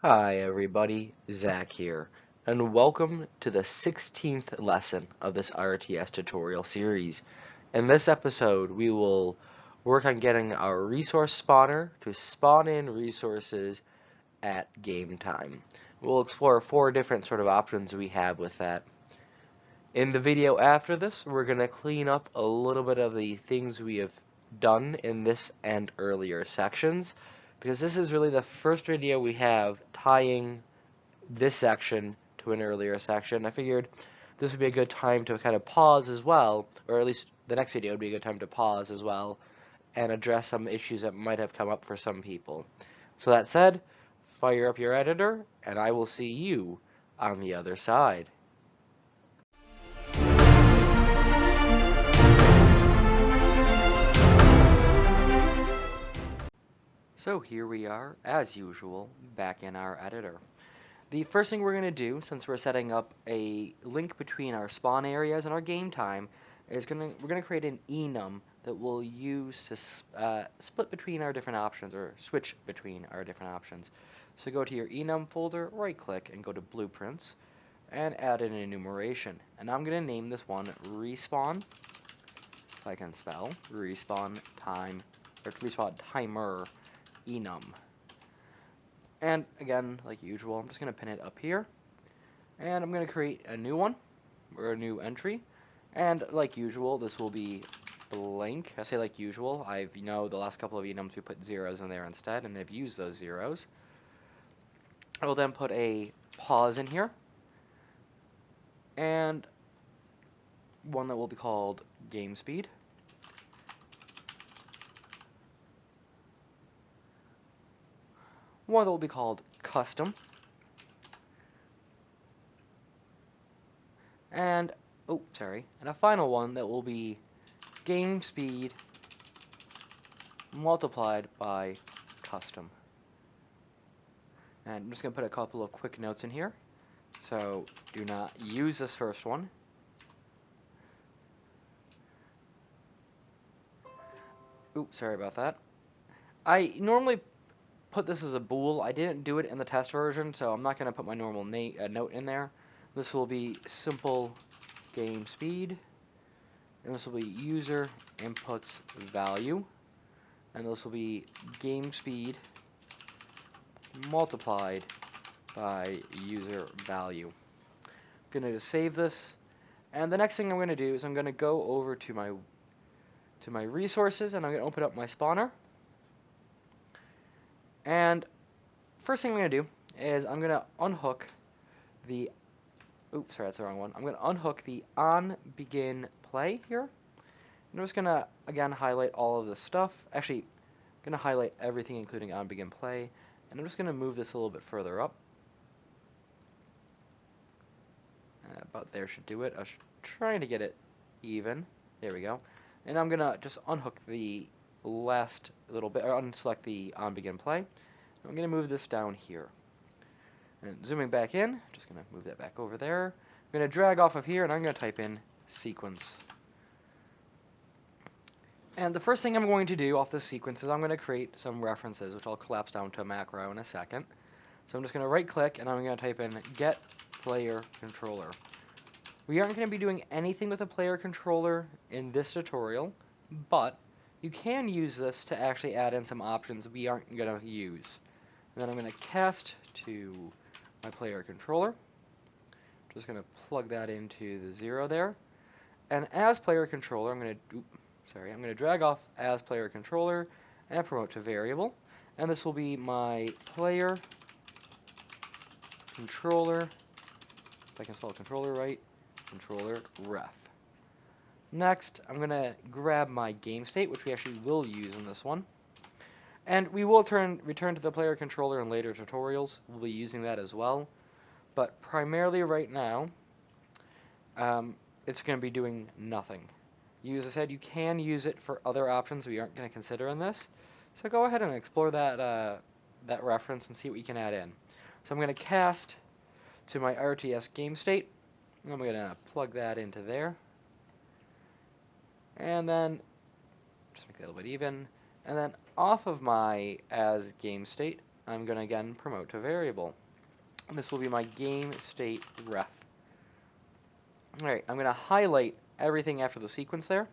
Hi everybody, Zach here, and welcome to the 16th lesson of this RTS tutorial series. In this episode, we will work on getting our resource spawner to spawn in resources at game time. We'll explore 4 different sort of options we have with that. In the video after this, we're going to clean up a little bit of the things we have done in this and earlier sections, because this is really the first video we have tying this section to an earlier section. I figured this would be a good time to kind of pause as well, or at least the next video would be a good time to pause as well and address some issues that might have come up for some people. So that said, fire up your editor, and I will see you on the other side. So here we are, as usual, back in our editor. The first thing we're going to do, since we're setting up a link between our spawn areas and our game time, is we're going to create an enum that we'll use to split between our different options, or switch between our different options. So go to your enum folder, right click, and go to blueprints, and add an enumeration. And I'm going to name this one respawn, if I can spell, respawn time, or respawn timer enum. And again, like usual, I'm just going to pin it up here. And I'm going to create a new one, or a new entry. And like usual, this will be blank. I say like usual. The last couple of enums we put zeros in there instead, and I've used those zeros. I will then put a pause in here. And one that will be called game speed. One that will be called custom. And a final one that will be game speed multiplied by custom. And I'm just going to put a couple of quick notes in here. So do not use this first one. Oops, sorry about that. I normally put this as a bool. I didn't do it in the test version, so I'm not going to put my normal note in there. This will be simple game speed, and this will be user inputs value, and this will be game speed multiplied by user value. I'm going to save this, and the next thing I'm going to do is I'm going to go over to my resources, and I'm going to open up my spawner. And first thing I'm going to do is I'm going to unhook the oops, sorry, that's the wrong one. I'm going to unhook the on begin play here. And I'm just going to, again, highlight all of this stuff. Actually, I'm going to highlight everything, including on begin play. And I'm just going to move this a little bit further up. About there should do it. I was trying to get it even. There we go. And I'm going to just unhook the last little bit, or unselect the on begin play. I'm going to move this down here. And zooming back in, just going to move that back over there. I'm going to drag off of here, and I'm going to type in sequence. And the first thing I'm going to do off this sequence is I'm going to create some references, which I'll collapse down to a macro in a second. So I'm just going to right click, and I'm going to type in get player controller. We aren't going to be doing anything with a player controller in this tutorial, but you can use this to actually add in some options we aren't going to use. And then I'm going to cast to my player controller. Just going to plug that into the 0 there. And as player controller, I'm going to drag off as player controller and promote to variable. And this will be my player controller, if I can spell controller right, controller ref. Next, I'm going to grab my game state, which we actually will use in this one. And we will return to the player controller in later tutorials. We'll be using that as well. But primarily right now, it's going to be doing nothing. As I said, you can use it for other options we aren't going to consider in this. So go ahead and explore that reference and see what you can add in. So I'm going to cast to my RTS game state. I'm going to plug that into there. And then just make that a little bit even. And then off of my as game state, I'm going to again promote to variable. And this will be my game state ref. Alright, I'm going to highlight everything after the sequence there.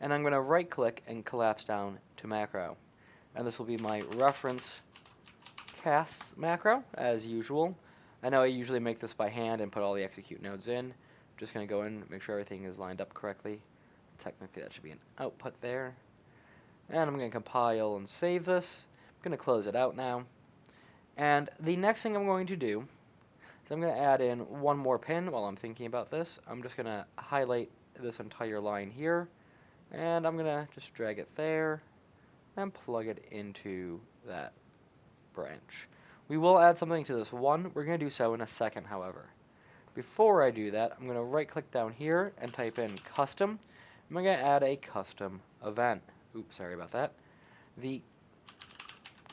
And I'm going to right click and collapse down to macro. And this will be my reference casts macro, as usual. I know I usually make this by hand and put all the execute nodes in. I'm just going to go in, make sure everything is lined up correctly. Technically that should be an output there. And I'm going to compile and save this. I'm going to close it out now. And the next thing I'm going to do is I'm going to add in one more pin while I'm thinking about this. I'm just going to highlight this entire line here. And I'm going to just drag it there and plug it into that branch. We will add something to this one. We're going to do so in a second, however. Before I do that, I'm going to right click down here and type in custom. I'm going to add a custom event. Oops, sorry about that. The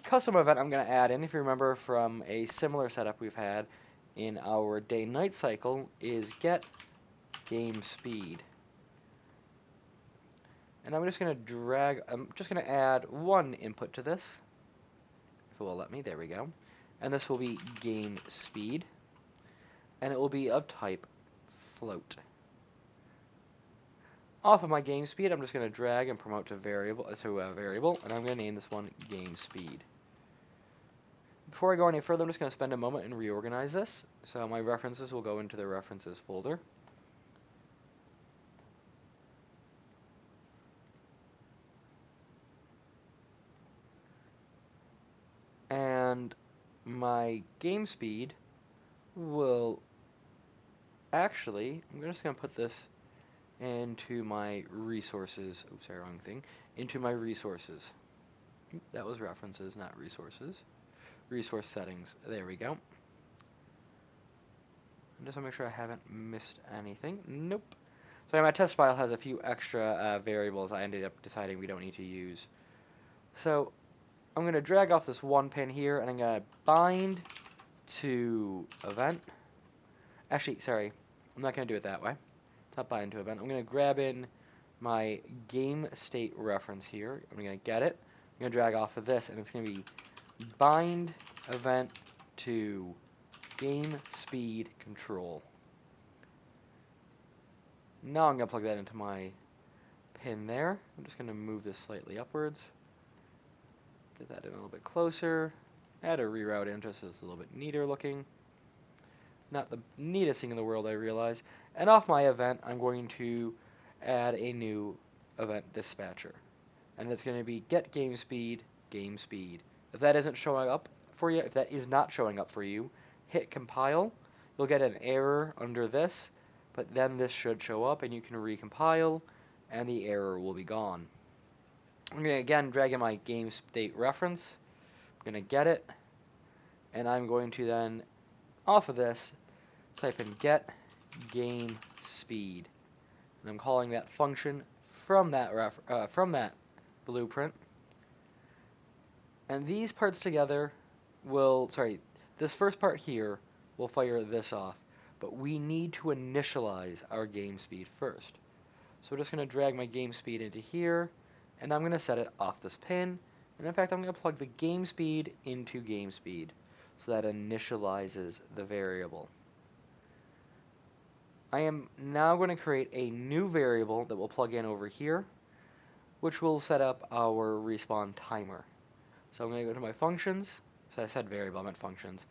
custom event I'm going to add in, if you remember from a similar setup we've had in our day-night cycle, is get game speed. And I'm just going to add one input to this, if it will let me. There we go. And this will be game speed, and it will be of type float. Off of my game speed, I'm just going to drag and promote to variable, and I'm going to name this one game speed. Before I go any further, I'm just going to spend a moment and reorganize this. So my references will go into the references folder. And my game speed will actually, I'm just going to put this into my resources. Oops, sorry, wrong thing. Into my resources. That was references, not resources. Resource settings. There we go. I just want to make sure I haven't missed anything. Nope. So my test file has a few extra variables I ended up deciding we don't need to use. So I'm going to drag off this one pin here, and I'm going to bind to event. Actually, sorry, I'm not going to do it that way. It's not bind to event. I'm going to grab in my game state reference here. I'm going to get it. I'm going to drag off of this, and it's going to be bind event to game speed control. Now I'm going to plug that into my pin there. I'm just going to move this slightly upwards. Get that in a little bit closer. Add a reroute in just so it's a little bit neater looking. Not the neatest thing in the world, I realize. And off my event, I'm going to add a new event dispatcher. And it's going to be get game speed, game speed. If that isn't showing up for you, if that is not showing up for you, hit compile. You'll get an error under this, but then this should show up and you can recompile and the error will be gone. I'm going to again drag in my game state reference. I'm going to get it, and I'm going to then, off of this, type in get game speed. And I'm calling that function from that blueprint. And these parts together will, this first part here will fire this off, but we need to initialize our game speed first. So we're just going to drag my game speed into here, and I'm going to set it off this pin. And in fact, I'm going to plug the game speed into game speed, so that initializes the variable. I am now going to create a new variable that will plug in over here, which will set up our respawn timer. So I'm going to go to my functions. So I said variable, I meant functions.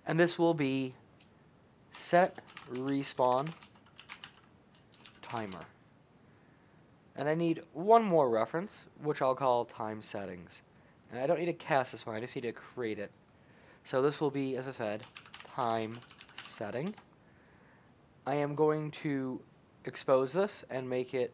And this will be set respawn timer. And I need one more reference, which I'll call time settings. And I don't need to cast this one, I just need to create it. So this will be, as I said, time setting. I am going to expose this and make it,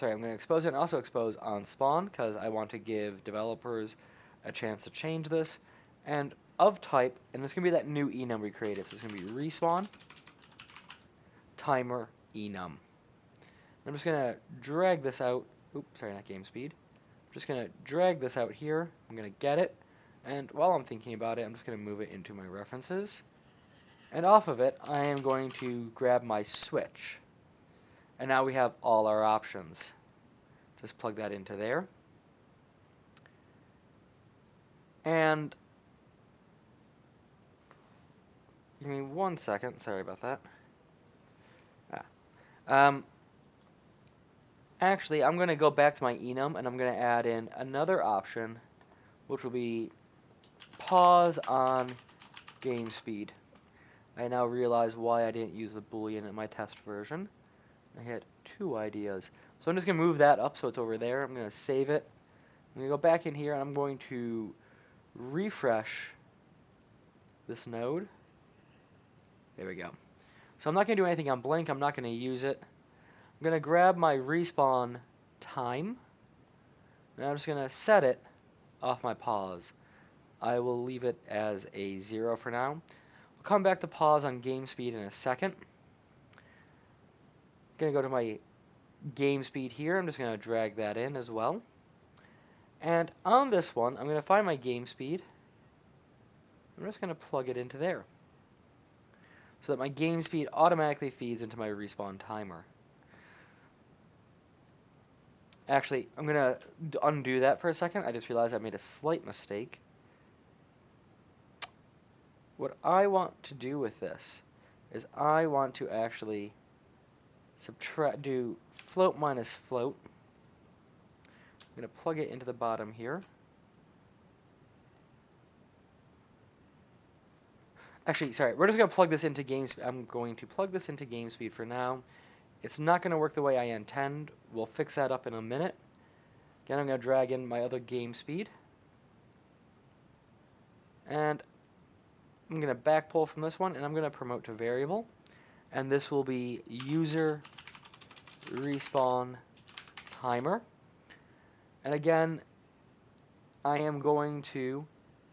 I'm going to expose it and also expose on spawn, because I want to give developers a chance to change this. And of type, and it's going to be that new enum we created, so it's going to be respawn timer enum. I'm just going to drag this out. Oops, sorry, not game speed. I'm just going to drag this out here. I'm going to get it. And while I'm thinking about it, I'm just going to move it into my references. And off of it, I am going to grab my switch. And now we have all our options. Just plug that into there. And give me 1 second. Sorry about that. Actually, I'm going to go back to my enum and I'm going to add in another option, which will be pause on game speed. I now realize why I didn't use the boolean in my test version. I had two ideas. So I'm just going to move that up so it's over there. I'm going to save it. I'm going to go back in here and I'm going to refresh this node. There we go. So I'm not going to do anything on blink. I'm not going to use it. I'm going to grab my respawn time, and I'm just going to set it off my pause. I will leave it as a 0 for now. We'll come back to pause on game speed in a second. I'm going to go to my game speed here. I'm just going to drag that in as well. And on this one, I'm going to find my game speed. I'm just going to plug it into there, so that my game speed automatically feeds into my respawn timer. Actually, I'm going to undo that for a second. I just realized I made a slight mistake. What I want to do with this is I want to actually do float minus float. I'm going to plug it into the bottom here. Actually, sorry, we're just going to plug this into game speed. I'm going to plug this into game speed for now. It's not going to work the way I intend. We'll fix that up in a minute. Again, I'm going to drag in my other game speed. And I'm going to backpull from this one, and I'm going to promote to variable. And this will be user respawn timer. And again, I am going to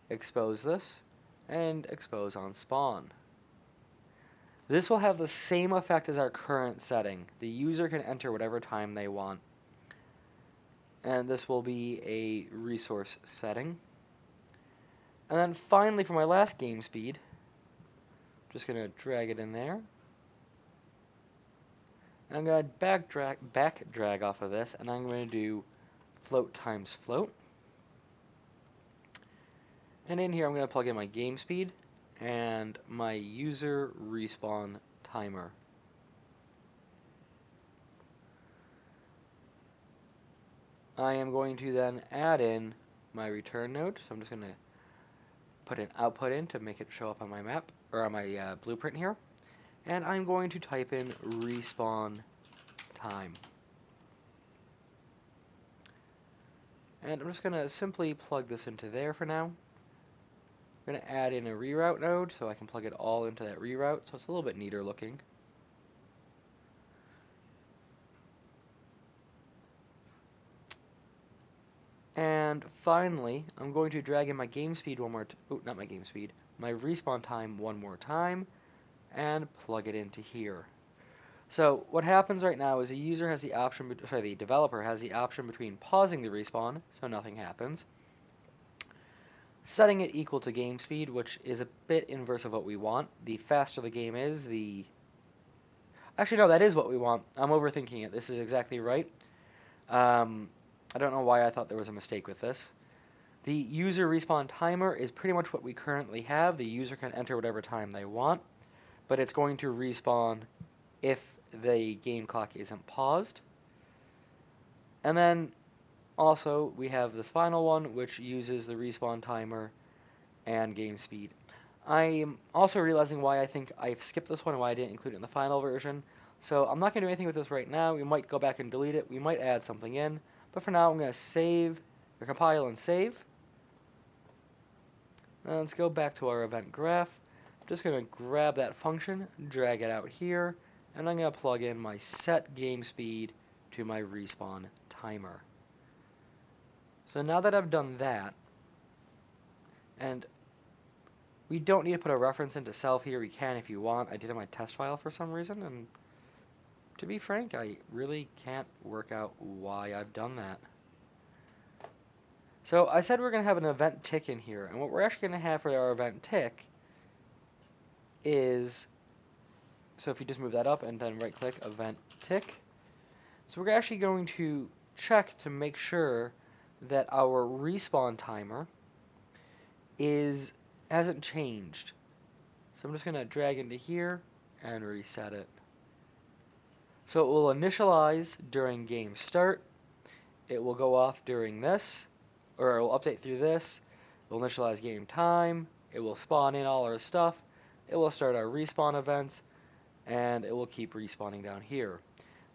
expose this and expose on spawn. This will have the same effect as our current setting. The user can enter whatever time they want. And this will be a resource setting. And then finally, for my last game speed, I'm just going to drag it in there. And I'm going to back drag off of this, and I'm going to do float times float. And in here, I'm going to plug in my game speed and my user respawn timer. I am going to then add in my return node, so I'm just going to put an output in to make it show up on my map, or on my blueprint here. And I'm going to type in respawn time. And I'm just going to simply plug this into there for now. I'm going to add in a reroute node so I can plug it all into that reroute, so it's a little bit neater looking. And finally, I'm going to drag in my game speed not my game speed, my respawn time one more time, and plug it into here. So what happens right now is the user has the option, the developer has the option between pausing the respawn, so nothing happens, setting it equal to game speed, which is a bit inverse of what we want. The faster the game is, Actually, no, that is what we want. I'm overthinking it. This is exactly right. I don't know why I thought there was a mistake with this. The user respawn timer is pretty much what we currently have. The user can enter whatever time they want, but it's going to respawn if the game clock isn't paused. And then also we have this final one, which uses the respawn timer and game speed. I am also realizing why I think I've skipped this one and why I didn't include it in the final version. So I'm not going to do anything with this right now. We might go back and delete it. We might add something in. But for now, I'm going to save, or compile and save. Now let's go back to our event graph. I'm just going to grab that function, drag it out here, and I'm going to plug in my set game speed to my respawn timer. So now that I've done that, and we don't need to put a reference into self here. We can if you want. I did in my test file for some reason, and to be frank, I really can't work out why I've done that. So I said we're going to have an event tick in here, and what we're actually going to have for our event tick is, so if you just move that up and then right click event tick, so we're actually going to check to make sure that our respawn timer hasn't changed. So I'm just going to drag into here and reset it. So it will initialize during game start. It will go off during this, or it will update through this. It will initialize game time. It will spawn in all our stuff. It will start our respawn events, and it will keep respawning down here.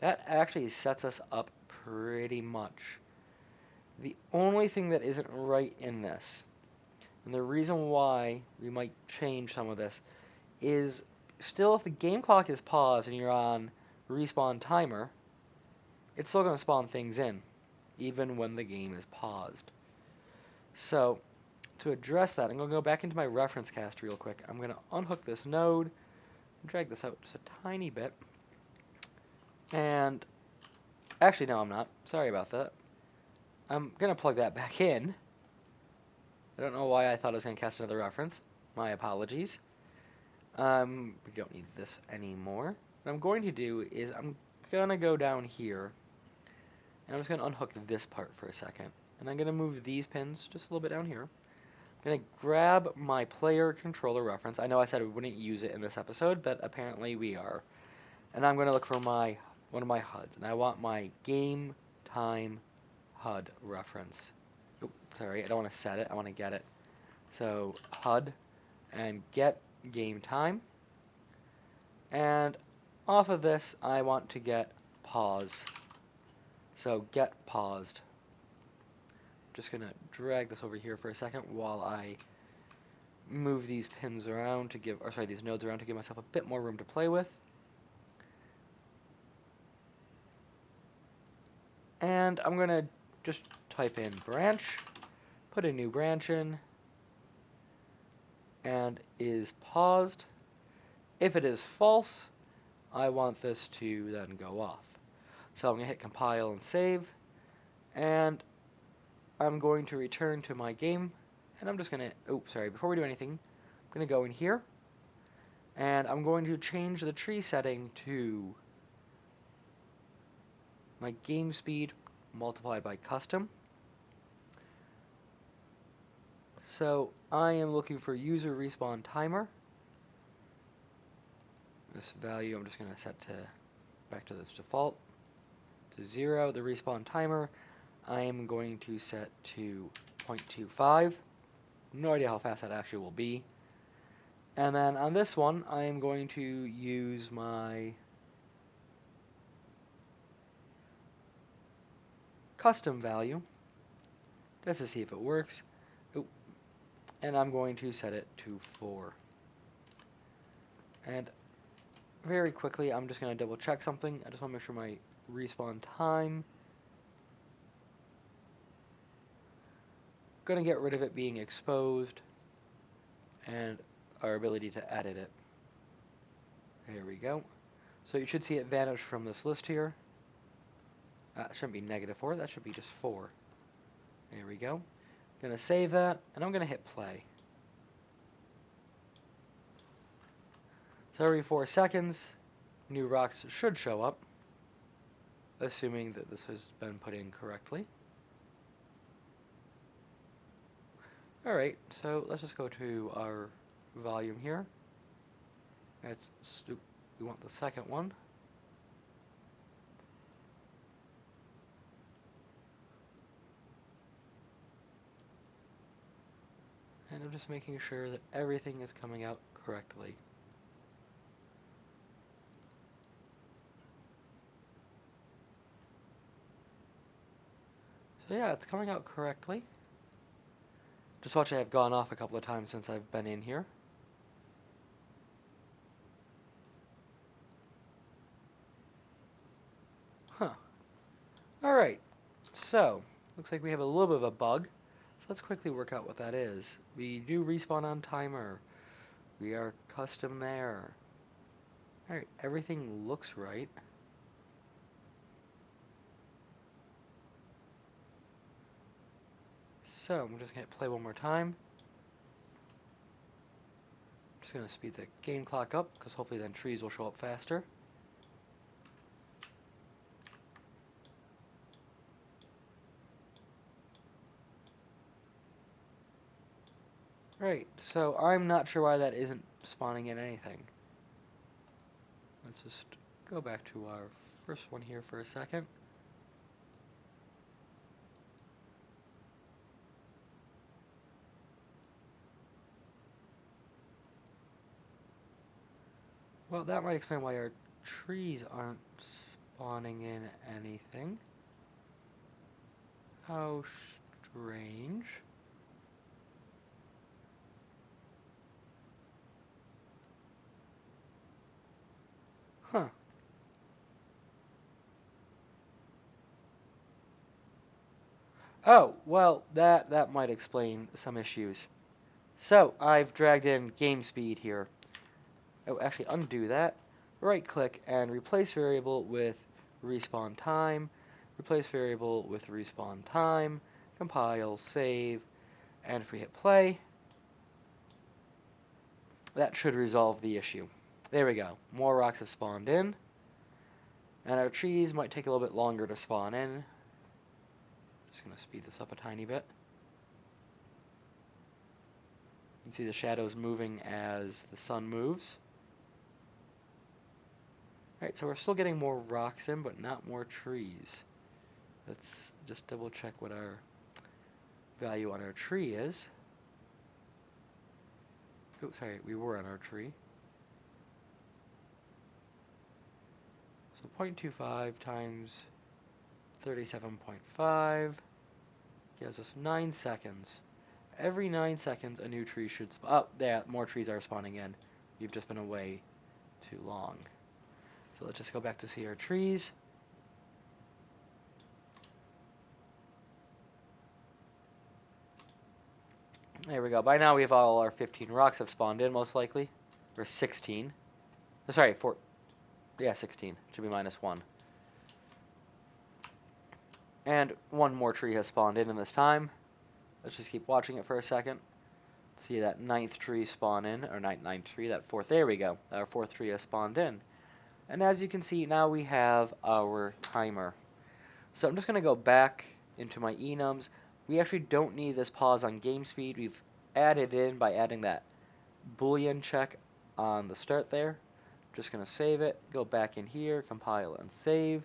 That actually sets us up pretty much. The only thing that isn't right in this, and the reason why we might change some of this, is still if the game clock is paused and you're on respawn timer, it's still going to spawn things in, even when the game is paused. So, to address that, I'm going to go back into my reference cast real quick. I'm going to unhook this node, drag this out just a tiny bit, and actually no, I'm not. Sorry about that. I'm going to plug that back in. I don't know why I thought I was going to cast another reference. My apologies. We don't need this anymore. What I'm going to do is I'm going to go down here, and I'm just going to unhook this part for a second. And I'm going to move these pins just a little bit down here. I'm going to grab my player controller reference. I know I said we wouldn't use it in this episode, but apparently we are. And I'm going to look for one of my HUDs, and I want my GameTime HUD reference. Oops, sorry, I don't want to set it, I want to get it. So HUD and get GameTime. And off of this, I want to get pause. So get paused. Just going to drag this over here for a second while I move these pins around to give, or sorry, these nodes around to give myself a bit more room to play with. And I'm going to just type in branch, put a new branch in, and is paused. If it is false, I want this to then go off. So I'm going to hit compile and save, and I'm going to return to my game, and I'm just going to, before we do anything, I'm going to go in here, and I'm going to change the tree setting to my game speed multiplied by custom. So I am looking for user respawn timer. This value I'm just going to set to back to this default to 0. The respawn timer I am going to set to 0.25. No idea how fast that actually will be. And then on this one I am going to use my custom value just to see if it works. And I'm going to set it to 4. And very quickly, I'm just going to double check something. I just want to make sure my respawn time. Going to get rid of it being exposed and our ability to edit it. There we go. So you should see it vanish from this list here. That shouldn't be -4, that should be just 4. There we go. Going to save that, and I'm going to hit play. So every 4 seconds, new rocks should show up, assuming that this has been put in correctly. Alright, so let's just go to our volume here. We want the second one. And I'm just making sure that everything is coming out correctly. So yeah, it's coming out correctly. Just watch, I have gone off a couple of times since I've been in here. Huh. Alright, so, looks like we have a little bit of a bug. So let's quickly work out what that is. We do respawn on timer. We are custom there. Alright, everything looks right. So, I'm just going to play one more time. I'm just going to speed the game clock up, because hopefully then trees will show up faster. Right, so I'm not sure why that isn't spawning in anything. Let's just go back to our first one here for a second. Well, that might explain why our trees aren't spawning in anything. How strange. Huh. Oh, well, that might explain some issues. So, I've dragged in game speed here. Oh, actually, undo that. Right click and replace variable with respawn time. Replace variable with respawn time. Compile, save, and if we hit play, that should resolve the issue. There we go. More rocks have spawned in. And our trees might take a little bit longer to spawn in. Just going to speed this up a tiny bit. You can see the shadows moving as the sun moves. Alright, so we're still getting more rocks in, but not more trees. Let's just double check what our value on our tree is. Oh, sorry, we were on our tree. So 0.25 times 37.5 gives us 9 seconds. Every 9 seconds, a new tree should spawn. Oh, there, more trees are spawning in. We've just been away too long. So let's just go back to see our trees. There we go. By now we have all our 15 rocks have spawned in, most likely. Or 16. Oh, sorry, 4. Yeah, 16. Should be minus 1. And one more tree has spawned in this time. Let's just keep watching it for a second. See that 9th tree spawn in, or ninth tree, that 4th. There we go. Our 4th tree has spawned in. And as you can see, now we have our timer. So I'm just going to go back into my enums. We actually don't need this pause on game speed. We've added in by adding that Boolean check on the start there. Just going to save it, go back in here, compile and save.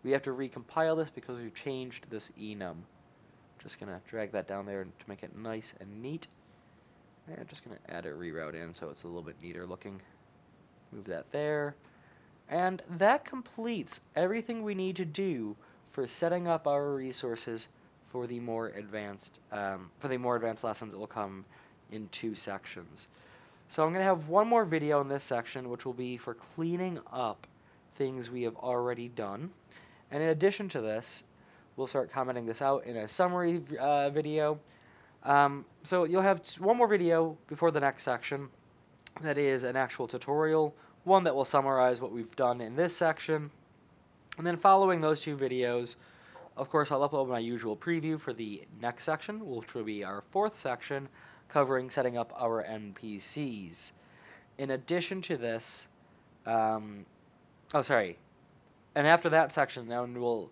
We have to recompile this because we've changed this enum. Just going to drag that down there to make it nice and neat. And I'm just going to add a reroute in so it's a little bit neater looking. Move that there. And that completes everything we need to do for setting up our resources for the more advanced lessons that will come in 2 sections. So I'm going to have one more video in this section, which will be for cleaning up things we have already done. And in addition to this, we'll start commenting this out in a summary video. So you'll have one more video before the next section that is an actual tutorial, one that will summarize what we've done in this section. And then following those 2 videos, of course, I'll upload my usual preview for the next section, which will be our 4th section, covering setting up our NPCs. In addition to this, and after that section, then we'll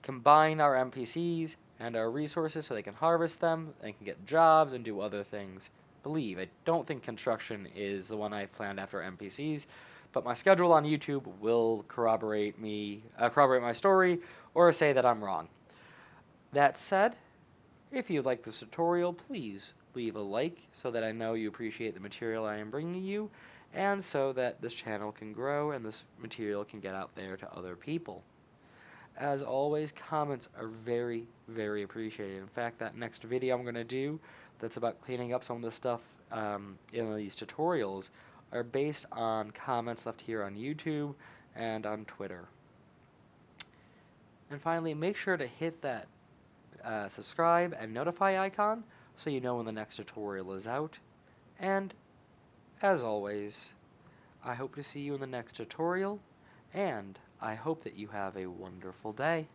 combine our NPCs and our resources so they can harvest them, they can get jobs and do other things. I don't think construction is the one I've planned after NPCs, but my schedule on YouTube will corroborate my story, or say that I'm wrong. That said, if you like this tutorial, please leave a like so that I know you appreciate the material I am bringing you, and so that this channel can grow and this material can get out there to other people. As always, comments are very, very appreciated. In fact, that next video I'm going to do that's about cleaning up some of the stuff in these tutorials are based on comments left here on YouTube and on Twitter. And finally, make sure to hit that subscribe and notify icon so you know when the next tutorial is out. And as always, I hope to see you in the next tutorial, and I hope that you have a wonderful day.